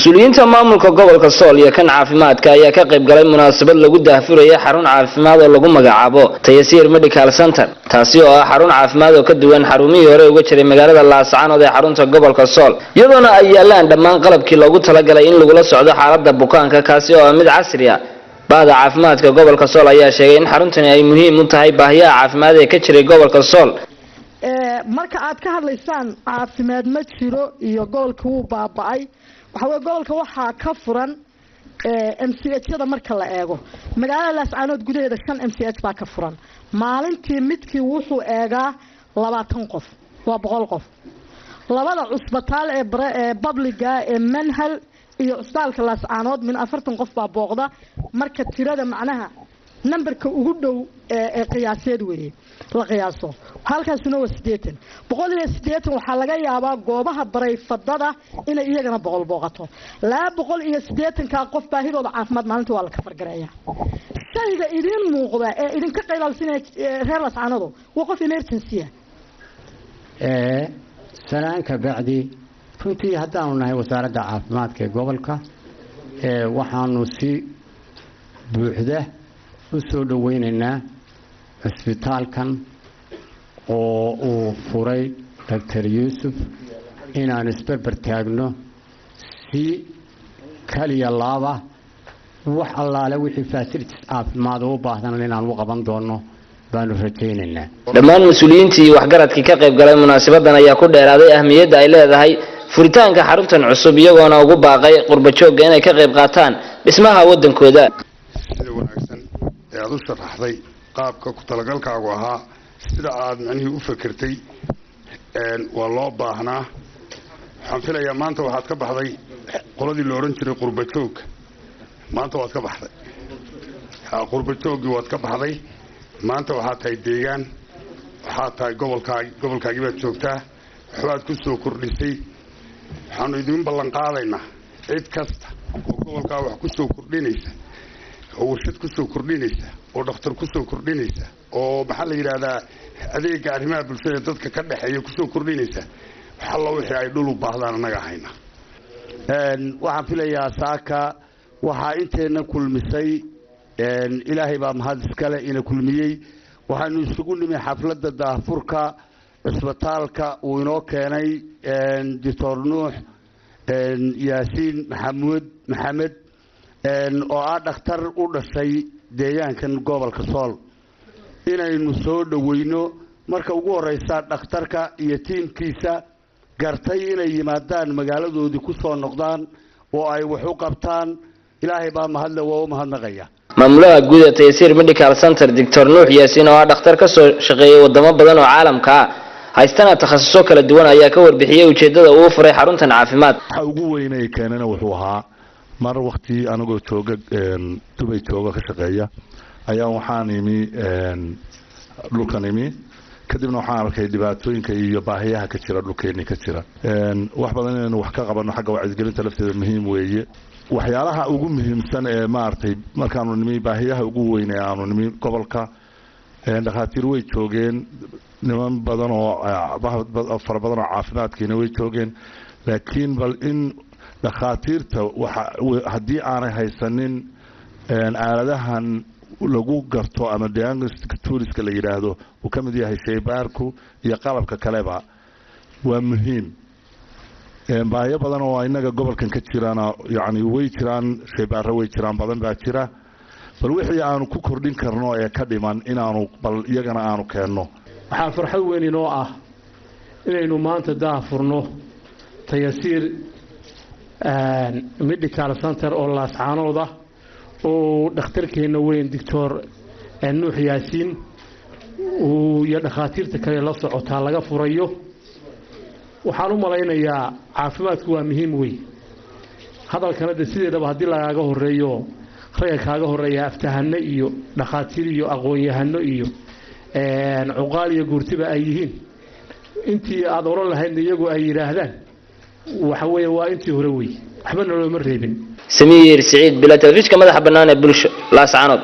mas'uuliyiinta maamulka gobolka Sool iyo kan caafimaadka ayaa ka qayb galay munaasabad lagu daahfurayay xarun caafimaad oo lagu magacaabo Tayasiir Medical Center taasi oo ah xarun caafimaad oo ka duwan xarumihii hore uga jiray magaalada Laascaanood ee xarunta gobolka Sool iyadoo ay yaalaan dhammaan qalabkii loogu talagalay in lagu la socdo xaaladda bukaanka kaasi oo mid casri ah baada caafimaadka gobolka Sool ayaa sheegay in xaruntani ay muhiim u tahay baahiyaha caafimaad ee ka jiray gobolka Sool marka aad ka hadlaysaan caafimaad ma jiro iyo gobolka uu baaba'ay waxa gobolka waxa ka furan MCH-yada marka la eego magaalada Laascaanood gudaheeda 5 MCH baa ka furan maalintii midkii wuxuu eegaa 20 qof waa 100 qof labada cusbitaal ee publiga ee Manhal iyo cusbitaalka Laascaanood min 40 qof baa booqda marka tirada macnaha numberka ugu dhow ee qiyaaseed weeye la qiyaaso halkaasuna waa 80 180 waxa laga yaabaa goobaha barayfadada inay iyagana boqol booqato 280 ka qof baahidooda caafimaad maalintii waa la ka fargareeyaa shayga idin muuqda ee idin ka qaylaalsinay reer Laascaanood waa qof emergency salaanka bacdi runtii haddaanu nahay wasaaradda caafimaadka ee gobolka waxaanu si buuxda u soo dhaweynaynaa cisbitaalkan oo uu furay Dr. Yuusuf inaan isbarbar taagno si kaliya laaba wax allaale wixii facilities caafimaad u baahan inaan u qaban doono baanu rajaynaynaa dhammaan mas'uuliyiintii waxgaradkii ka qayb galay munaasabadan ayaa ku dheeraaday ahmiyadda ay leedahay furitaanka xaruntan cusub iyagoona ugu baaqay qurba joogga inay ka qayb qaataan dhismaha wadankooda sida wanaagsan ee aad u sharaxday qaabka ku talagalkaagu ahaa sida aad macnihii u fikirtay waa loo baahnaa waxaan filayaa maanta waxaad ka baxday qoladii la oran jiray qurba joog maanta waad ka baxday qurba joogii waad ka baxday maanta waxaad tahay deegaan waxaad tahay gobolkaagii baad joogtaa waxbaad ku soo kordhisay waxaanu idin ballan qaadaynaa cid kasta oo gobolkaa wax ku soo kordhinaysa oo warshad ku soo kordhinaysa oo dhakhtar ku soo kordhinaysa oo maxaa la yiraahdaa adeega arrimaha bulshada dadka ka dhaxeeya ku soo kordhinaysa waxa la wixii ay dhul u baahdaan anaga hayna waxaan filayaa saaka waxa inteena kulmisay ilaahay baa mahad iskale ina kulmiyay waxaanu isugu nimay xafladda daahfurka cisbitaalka uu inoo keenay Dr. Nuux Yaasiin Maxamed oo ah dhakhtar u dhashay deegaankan gobolka Sool inaynu soo dhaweyno marka ugu horeysa dhakhtarka iyo tiimkiisa gartay inay yimaadaan magaaladoodii ku soo noqdaan oo ay wax u qabtaan ilaahay baa mahad leh waa mahadnaqaya maamulaha guud ee Tayasiir Medical Center Dr. Nuux Yaasiin oo ah dhakhtar ka soo shaqeeyay wadamo badan oo caalamka ah haystana takhasuso kala duwan ayaa ka warbixiyay ujeedada uu furay xaruntan caafimaad waxa ugu weyn ee keenana wuxuu ahaa mar waqti anagoo jooga Dubai jooga ka shaqeeya ayaa waxaan imi dhulkan imi kadibna waxaan arkay dhibaatooyinka iyo baahiyaha ka jira dhulkeena ka jira wax badan inaan wax ka qabano xagga wacyigelinta lafteeda muhiim weeye waxyaalaha ugu muhiimsan ee maartay markaanu nimi baahiyaha ugu weyn ee aanu nimi gobolka dhakhaatiir way joogeen niman badan oo fara badan oo caafimaadkiina way joogeen laakiin bal in dhakhaatiirta haddii aanay haysanin aaladahan lagu garto ama diagnostic toolska la yiraahdo uu ka mid yahay shaybaarku iyo qalabka kaleba waa muhiim baahiyo badan oo inaga gobolkan ka jirana yani way jiraan shaybaarro way jiraan badan baa jira bal wixii aanu ku kordhin karno ee ka dhiman inaanu bal iyagana aanu keenno waxaan farxad weyn inoo ah inaynu maanta daahfurno Tayasiir Medical Center oo Laascaanood ah oo dhakhtarkeena weyn Dr. Nuux Yaasiin oo iyo dhakhaatiirta kale la socota laga furayo waxaan u malaynayaa caafimaadku waa muhiim weyn hadalkana sideedaba hadii lagaaga horeeyo rayga kaaga horeeya aftahano iyo dhakhaatiir iyo aqoon-yahano iyo cuqaal iyo guurtiba ay yihiin intii aad oran lahayd iyagu ay yiraahdaan waxa weeye waa intii hore weey waxba noloma reebin Samiir Saciid bila telefishka madaxa bannaan ee bulsho Laascaanood.